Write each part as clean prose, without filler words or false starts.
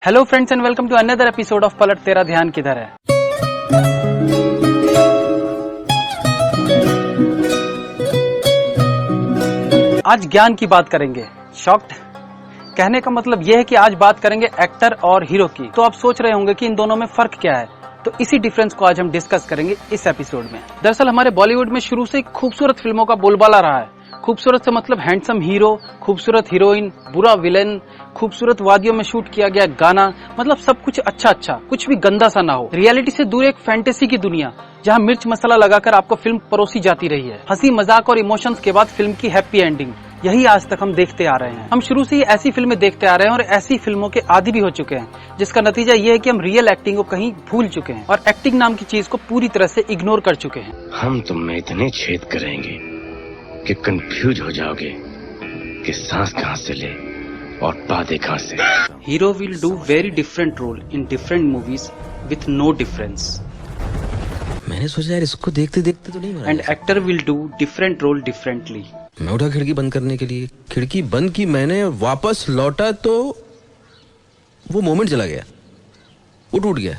Hello friends and welcome to another episode of Palat Tera ध्यान किधर है। आज ज्ञान की बात करेंगे। शॉक्ड? कहने का मतलब यह है कि आज बात करेंगे एक्टर और हीरो की। तो आप सोच रहे होंगे कि इन दोनों में फर्क क्या है, तो इसी डिफरेंस को आज हम डिस्कस करेंगे इस एपिसोड में। दरअसल हमारे बॉलीवुड में शुरू से खूबसूरत फिल्मों का बोलबाला रहा है। खूबसूरत से मतलब हैंडसम हीरो, खूबसूरत हीरोइन, बुरा विलेन, खूबसूरत वादियों में शूट किया गया गाना, मतलब सब कुछ अच्छा, कुछ भी गंदा सा ना हो। रियलिटी से दूर एक फैंटेसी की दुनिया जहां मिर्च मसाला लगाकर आपको फिल्म परोसी जाती रही है। हंसी मजाक और इमोशंस के बाद फिल्म की हैप्पी एंडिंग, यही आज तक हम देखते आ रहे हैं। हम शुरू से ही ऐसी फिल्में देखते आ रहे हैं और ऐसी फिल्मों के आदी भी हो चुके हैं, जिसका नतीजा ये है कि हम रियल एक्टिंग को कहीं भूल चुके हैं और एक्टिंग नाम की चीज को पूरी तरह से इग्नोर कर चुके हैं। हम तुम में इतने छेद करेंगे कि कंफ्यूज हो जाओगे कि सांस कहां से ले और बातें कहां से। Hero will do very different role in different movies with no difference. मैंने सोचा यार इसको देखते देखते तो नहीं मरा। And actor will do different role differently. मैं उठा खिड़की बंद करने के लिए, खिड़की बंद की, मैंने वापस लौटा तो वो मोमेंट चला गया, वो टूट गया।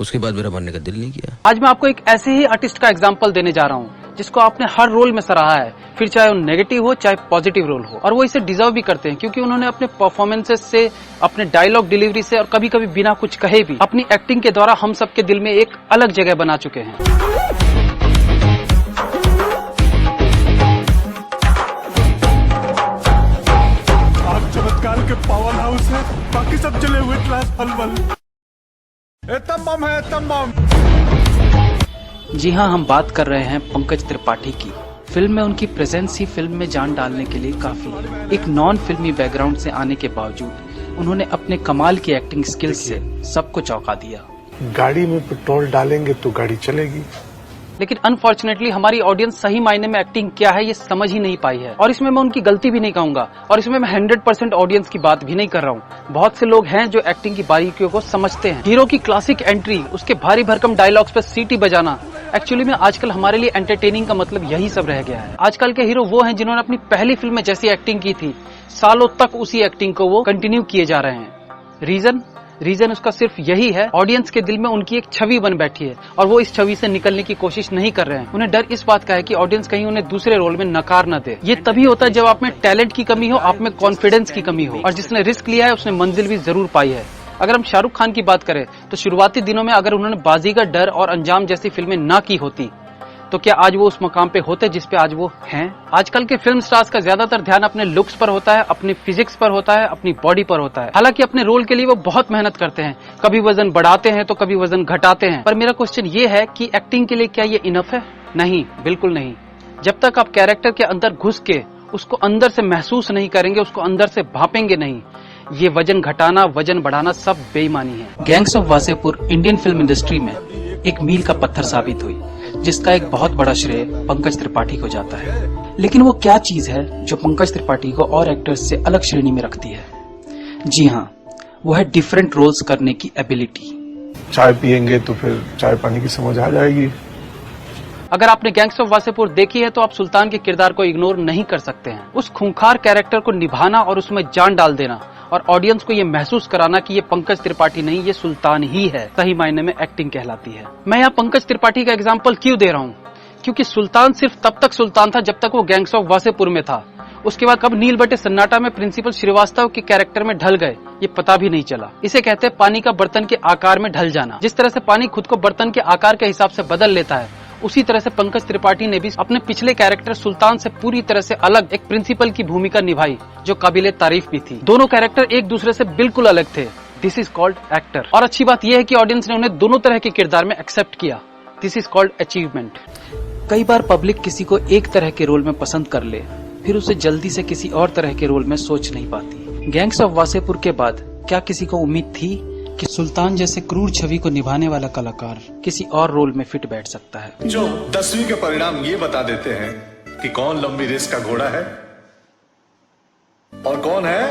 उसके बाद मेरा मरने का दिल नहीं किया। आज मैं आपको एक ऐसे ही आर्टिस्ट का एग्जांपल देने जा रहा हूँ जिसको आपने हर रोल में सराहा है, फिर चाहे वो नेगेटिव हो चाहे पॉजिटिव रोल हो, और वो इसे डिजर्व भी करते हैं क्योंकि उन्होंने अपने परफॉर्मेंसेस से, अपने डायलॉग डिलीवरी से और कभी कभी बिना कुछ कहे भी अपनी एक्टिंग के द्वारा हम सबके दिल में एक अलग जगह बना चुके हैं। आप चमत्कार के पावर हाउस है, बाकी सब जले हुए क्लास फलवल। तमाम है तमाम। जी हाँ, हम बात कर रहे हैं पंकज त्रिपाठी की। फिल्म में उनकी प्रेजेंस ही फिल्म में जान डालने के लिए काफी है। एक नॉन फिल्मी बैकग्राउंड से आने के बावजूद उन्होंने अपने कमाल की एक्टिंग स्किल्स से सबको चौंका दिया। गाड़ी में पेट्रोल डालेंगे तो गाड़ी चलेगी। लेकिन अनफॉर्चुनेटली हमारी ऑडियंस सही मायने में एक्टिंग क्या है ये समझ ही नहीं पाई है, और इसमें मैं उनकी गलती भी नहीं कहूंगा, और इसमें मैं 100% ऑडियंस की बात भी नहीं कर रहा हूँ। बहुत से लोग हैं जो एक्टिंग की बारीकियों को समझते हैं। हीरो की क्लासिक एंट्री, उसके भारी भरकम डायलॉग्स पे सीटी बजाना, एक्चुअली में आजकल हमारे लिए एंटरटेनिंग का मतलब यही सब रह गया है। आजकल के हीरो वो हैं जिन्होंने अपनी पहली फिल्म में जैसी एक्टिंग की थी, सालों तक उसी एक्टिंग को वो कंटिन्यू किए जा रहे हैं। रीजन उसका सिर्फ यही है, ऑडियंस के दिल में उनकी एक छवि बन बैठी है और वो इस छवि से निकलने की कोशिश नहीं कर रहे हैं। उन्हें डर इस बात का है कि ऑडियंस कहीं उन्हें दूसरे रोल में नकार न दे। ये तभी होता है जब आप में टैलेंट की कमी हो, आप में कॉन्फिडेंस की कमी हो, और जिसने रिस्क लिया है उसने मंजिल भी जरूर पाई है। अगर हम शाहरुख खान की बात करें तो शुरुआती दिनों में अगर उन्होंने बाजीगर, डर और अंजाम जैसी फिल्में ना की होती तो क्या आज वो उस मकाम पे होते जिस पे आज वो हैं? आजकल के फिल्म स्टार्स का ज्यादातर ध्यान अपने लुक्स पर होता है, अपनी फिजिक्स पर होता है, अपनी बॉडी पर होता है। हालांकि अपने रोल के लिए वो बहुत मेहनत करते हैं, कभी वजन बढ़ाते हैं तो कभी वजन घटाते हैं। पर मेरा क्वेश्चन ये है कि एक्टिंग के लिए क्या ये इनफ है? नहीं, बिल्कुल नहीं। जब तक आप कैरेक्टर के अंदर घुस के उसको अंदर से महसूस नहीं करेंगे, उसको अंदर से भापेंगे नहीं, ये वजन घटाना, वजन बढ़ाना सब बेईमानी है। Gangs of Wasseypur Indian film industry में एक मील का पत्थर साबित हुई, जिसका एक बहुत बड़ा श्रेय पंकज त्रिपाठी को जाता है। लेकिन वो क्या चीज है जो पंकज त्रिपाठी को और एक्टर्स से अलग श्रेणी में रखती है? जी हाँ, वो है डिफरेंट रोल्स करने की एबिलिटी। चाय पियेंगे तो फिर चाय पानी की समझ आ जाएगी। अगर आपने गैंग्स ऑफ वासेपुर देखी है तो आप सुल्तान के किरदार को इग्नोर नहीं कर सकते हैं। उस खूंखार कैरेक्टर को निभाना और उसमें जान डाल देना और ऑडियंस को ये महसूस कराना कि ये पंकज त्रिपाठी नहीं, ये सुल्तान ही है, सही मायने में एक्टिंग कहलाती है। मैं यहाँ पंकज त्रिपाठी का एग्जाम्पल क्यों दे रहा हूँ? क्योंकि सुल्तान सिर्फ तब तक सुल्तान था जब तक वो गैंग्स ऑफ वासेपुर में था। उसके बाद कब नील बटे सन्नाटा में प्रिंसिपल श्रीवास्तव के कैरेक्टर में ढल गए ये पता भी नहीं चला। इसे कहते हैं पानी का बर्तन के आकार में ढल जाना। जिस तरह से पानी खुद को बर्तन के आकार के हिसाब से बदल लेता है, उसी तरह से पंकज त्रिपाठी ने भी अपने पिछले कैरेक्टर सुल्तान से पूरी तरह से अलग एक प्रिंसिपल की भूमिका निभाई जो काबिले तारीफ भी थी। दोनों कैरेक्टर एक दूसरे से बिल्कुल अलग थे। This is called actor. और अच्छी बात यह है कि ऑडियंस ने उन्हें दोनों तरह के किरदार में एक्सेप्ट किया। This is called achievement. कई बार पब्लिक किसी को एक तरह के रोल में पसंद कर ले, फिर उसे जल्दी से किसी और तरह के रोल में सोच नहीं पाती। गैंग्स ऑफ वासेपुर के बाद क्या किसी को उम्मीद थी कि सुल्तान जैसे क्रूर छवि को निभाने वाला कलाकार किसी और रोल में फिट बैठ सकता है? जो 10वीं के परिणाम ये बता देते हैं कि कौन लंबी रेस का घोड़ा है और कौन है।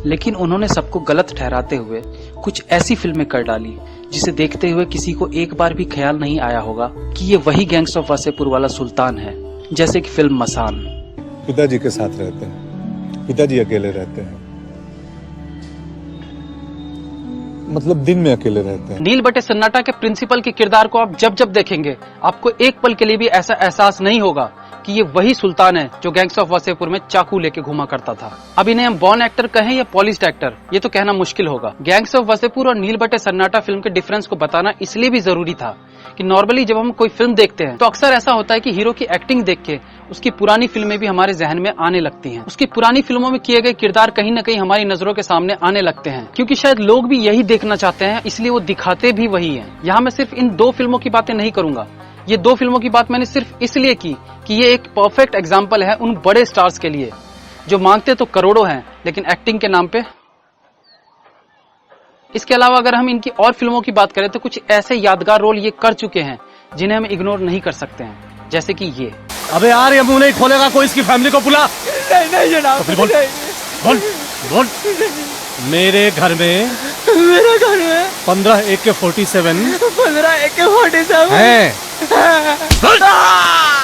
लेकिन उन्होंने सबको गलत ठहराते हुए कुछ ऐसी फिल्में कर डाली जिसे देखते हुए किसी को एक बार भी ख्याल नहीं आया होगा कि ये वही गैंग्स ऑफ वासेपुर वाला सुल्तान है। जैसे कि फिल्म मसान। पिताजी के साथ रहते हैं, पिताजी अकेले रहते हैं, मतलब दिन में अकेले रहते हैं। नील बटे सन्नाटा के प्रिंसिपल के किरदार को आप जब जब देखेंगे आपको एक पल के लिए भी ऐसा एहसास नहीं होगा कि ये वही सुल्तान है जो गैंग्स ऑफ वासेपुर में चाकू लेके घुमा करता था। अब इन्हें हम बॉर्न एक्टर कहें या पॉलिश्ड एक्टर, ये तो कहना मुश्किल होगा। गैंग्स ऑफ वासेपुर और नील बटे सन्नाटा फिल्म के डिफरेंस को बताना इसलिए भी जरूरी था कि नॉर्मली जब हम कोई फिल्म देखते हैं तो अक्सर ऐसा होता है कि हीरो की एक्टिंग देख के उसकी पुरानी फिल्में भी हमारे जहन में आने लगती हैं। उसकी पुरानी फिल्मों में किए गए किरदार कहीं न कहीं हमारी नजरों के सामने आने लगते हैं, क्योंकि शायद लोग भी यही देखना चाहते हैं, इसलिए वो दिखाते भी वही हैं। यहाँ मैं सिर्फ इन 2 फिल्मों की बातें नहीं करूंगा। ये 2 फिल्मों की बात मैंने सिर्फ इसलिए की कि ये एक परफेक्ट एग्जाम्पल है उन बड़े स्टार्स के लिए जो मांगते तो करोड़ों हैं लेकिन एक्टिंग के नाम पे। इसके अलावा अगर हम इनकी और फिल्मों की बात करें तो कुछ ऐसे यादगार रोल ये कर चुके हैं जिन्हें हम इग्नोर नहीं कर सकते हैं, जैसे कि ये। अबे यार ये मुंह नहीं खोलेगा कोई, इसकी फैमिली को बुला। नहीं जनाब। तो बोल बोल बोल। मेरे घर में 15 AK-47 है।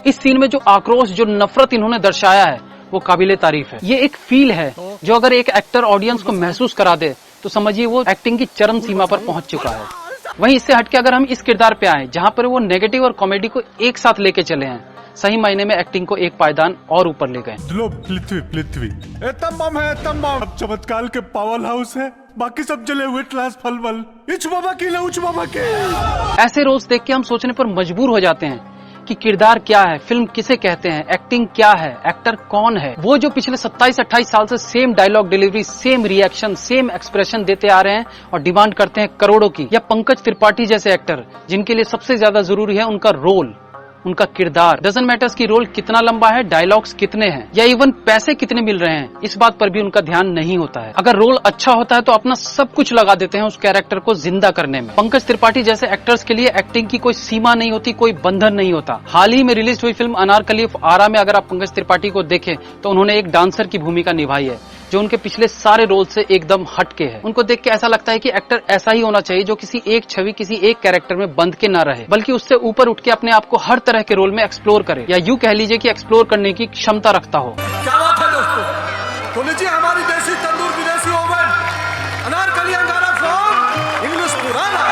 इस सीन में जो आक्रोश, जो नफरत इन्होंने दर्शाया है वो काबिले तारीफ है। ये एक फील है जो अगर एक एक्टर ऑडियंस को महसूस करा दे तो समझिए वो एक्टिंग की चरम सीमा पर पहुंच चुका है। वहीं इससे हटके अगर हम इस किरदार पे आए जहां पर वो नेगेटिव और कॉमेडी को एक साथ लेके चले हैं, सही मायने में एक्टिंग को एक पायदान और ऊपर ले गए। पृथ्वी बम है, बम। अब चमत्कार के पावर हाउस है, बाकी सब जले हुए क्लास फलवल। उच बाबा के। ऐसे रोज देख के हम सोचने पर मजबूर हो जाते हैं कि किरदार क्या है, फिल्म किसे कहते हैं, एक्टिंग क्या है, एक्टर कौन है। वो जो पिछले 27-28 साल से same dialogue delivery, same reaction, same expression देते आ रहे हैं और डिमांड करते हैं करोड़ों की, या पंकज त्रिपाठी जैसे एक्टर जिनके लिए सबसे ज्यादा जरूरी है उनका रोल, उनका किरदार। डजंट मैटर्स की रोल कितना लंबा है, डायलॉग्स कितने हैं, या इवन पैसे कितने मिल रहे हैं, इस बात पर भी उनका ध्यान नहीं होता है। अगर रोल अच्छा होता है तो अपना सब कुछ लगा देते हैं उस कैरेक्टर को जिंदा करने में। पंकज त्रिपाठी जैसे एक्टर्स के लिए एक्टिंग की कोई सीमा नहीं होती, कोई बंधन नहीं होता। हाल ही में रिलीज हुई फिल्म अनारकली ऑफ आरा में अगर आप पंकज त्रिपाठी को देखें तो उन्होंने एक डांसर की भूमिका निभाई है जो उनके पिछले सारे रोल से एकदम हटके है। उनको देख के ऐसा लगता है कि एक्टर ऐसा ही होना चाहिए जो किसी एक छवि, किसी एक कैरेक्टर में बंद के ना रहे, बल्कि उससे ऊपर उठ के अपने आप को हर तरह के रोल में एक्सप्लोर करे, या यूं कह लीजिए कि एक्सप्लोर करने की क्षमता रखता हो। क्या बात है दोस्तों, तो लीजिए हमारी देसी तंदूर विदेशी ओवन अनारकली अंगारा फ्रॉम इंग्लिश पुराना।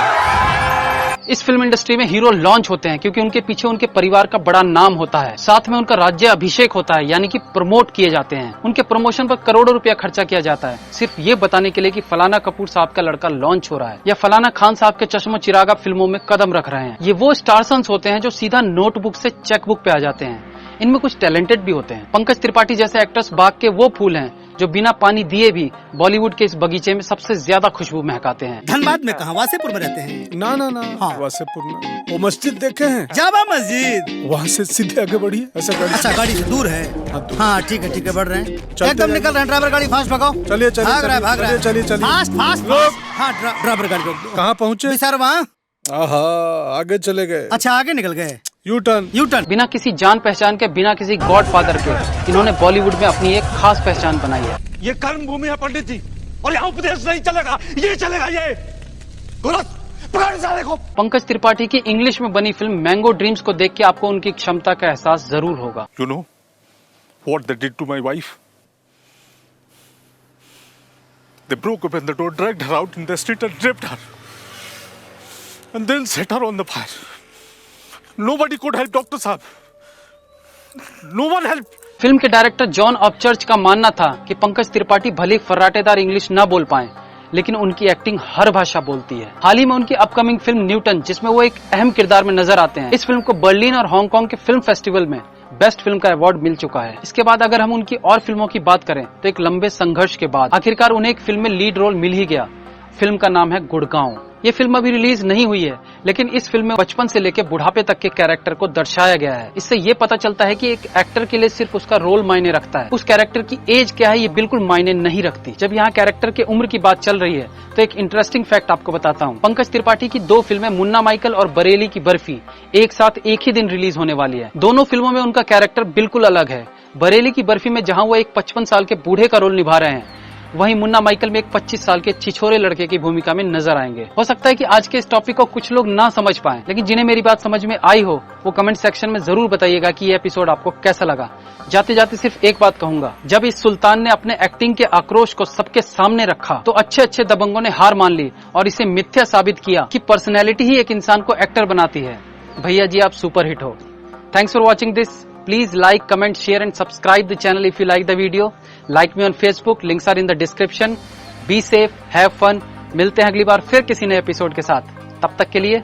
इस फिल्म इंडस्ट्री में हीरो लॉन्च होते हैं क्योंकि उनके पीछे उनके परिवार का बड़ा नाम होता है, साथ में उनका राज्य अभिषेक होता है, यानी कि प्रमोट किए जाते हैं। उनके प्रमोशन पर करोड़ों रुपया खर्चा किया जाता है सिर्फ ये बताने के लिए कि फलाना कपूर साहब का लड़का लॉन्च हो रहा है, या फलाना खान साहब के चश्मो चिरागा फिल्मों में कदम रख रहे हैं। ये वो स्टार सन्स होते हैं जो सीधा नोटबुक से चेकबुक पे आ जाते हैं। इनमें कुछ टैलेंटेड भी होते हैं। पंकज त्रिपाठी जैसे एक्टर्स बाग के वो फूल हैं जो बिना पानी दिए भी बॉलीवुड के इस बगीचे में सबसे ज्यादा खुशबू महकाते हैं। धनबाद में कहाँ, वासेपुर में रहते हैं? ना हाँ। वासेपुर में वो मस्जिद देखे हैं, जामा मस्जिद। वहाँ से सीधे आगे बढ़िए। ऐसा गाड़ी अच्छा, गाड़ी से दूर है। हाँ ठीक है बढ़ रहे हैं, एकदम निकल रहे हैं। ड्राइवर गाड़ी फास्ट भगाओ। चलिए भाग रहा है चलिए फास्ट फास्ट। हाँ ड्राइवर गाड़ी रोक दो। कहाँ पहुँचे? सर वहाँ। आहा, आगे चले गए। अच्छा आगे निकल गए। U turn. बिना किसी जान पहचान के, बिना किसी गॉड फादर के, इन्होंने बॉलीवुड में अपनी एक खास पहचान बनाई है। ये कर्म भूमि है पंडित जी, और यहाँ उपदेश नहीं चलेगा, ये चलेगा। ये पकड़ साले को। पंकज त्रिपाठी की इंग्लिश में बनी फिल्म मैंगो ड्रीम्स को देख के आपको उनकी क्षमता का एहसास जरूर होगा। You know what they did to my wife? They broke open the door, dragged her out in the street and raped her. And then set her on the fire. Nobody could help Dr. Saab. No one helped. Film के director John अपचर्च का मानना था कि पंकज त्रिपाठी भले फर्राटेदार English न बोल पाए लेकिन उनकी एक्टिंग हर भाषा बोलती है। हाल ही में उनकी अपकमिंग फिल्म न्यूटन, जिसमें वो एक अहम किरदार में नजर आते हैं, इस फिल्म को बर्लिन और हांगकांग के फिल्म फेस्टिवल में बेस्ट फिल्म का अवार्ड मिल चुका है। इसके बाद अगर हम उनकी और फिल्मों की बात करें तो एक लंबे संघर्ष के बाद आखिरकार उन्हें एक फिल्म में लीड रोल मिल ही गया। फिल्म का नाम है गुड़गांव। ये फिल्म अभी रिलीज नहीं हुई है लेकिन इस फिल्म में बचपन से लेकर बुढ़ापे तक के कैरेक्टर को दर्शाया गया है। इससे ये पता चलता है कि एक एक्टर के लिए सिर्फ उसका रोल मायने रखता है, उस कैरेक्टर की एज क्या है ये बिल्कुल मायने नहीं रखती। जब यहाँ कैरेक्टर के उम्र की बात चल रही है तो एक इंटरेस्टिंग फैक्ट आपको बताता हूँ। पंकज त्रिपाठी की 2 फिल्में मुन्ना माइकल और बरेली की बर्फी एक साथ एक ही दिन रिलीज होने वाली है। दोनों फिल्मों में उनका कैरेक्टर बिल्कुल अलग है। बरेली की बर्फी में जहाँ वो एक 55 साल के बूढ़े का रोल निभा रहे हैं, वहीं मुन्ना माइकल में एक 25 साल के छिछोरे लड़के की भूमिका में नजर आएंगे। हो सकता है कि आज के इस टॉपिक को कुछ लोग ना समझ पाएं, लेकिन जिन्हें मेरी बात समझ में आई हो वो कमेंट सेक्शन में जरूर बताइएगा कि ये एपिसोड आपको कैसा लगा। जाते जाते सिर्फ एक बात कहूंगा, जब इस सुल्तान ने अपने एक्टिंग के आक्रोश को सबके सामने रखा तो अच्छे अच्छे दबंगों ने हार मान ली और इसे मिथ्या साबित किया कि पर्सनैलिटी ही एक इंसान को एक्टर बनाती है। भैया जी आप सुपर हिट हो। Thanks for watching this. Please like, comment, share and subscribe the channel if you like the video. Like me on Facebook. Links are in the description. Be safe. Have fun. मिलते हैं अगली बार फिर किसी नए episode के साथ। तब तक के लिए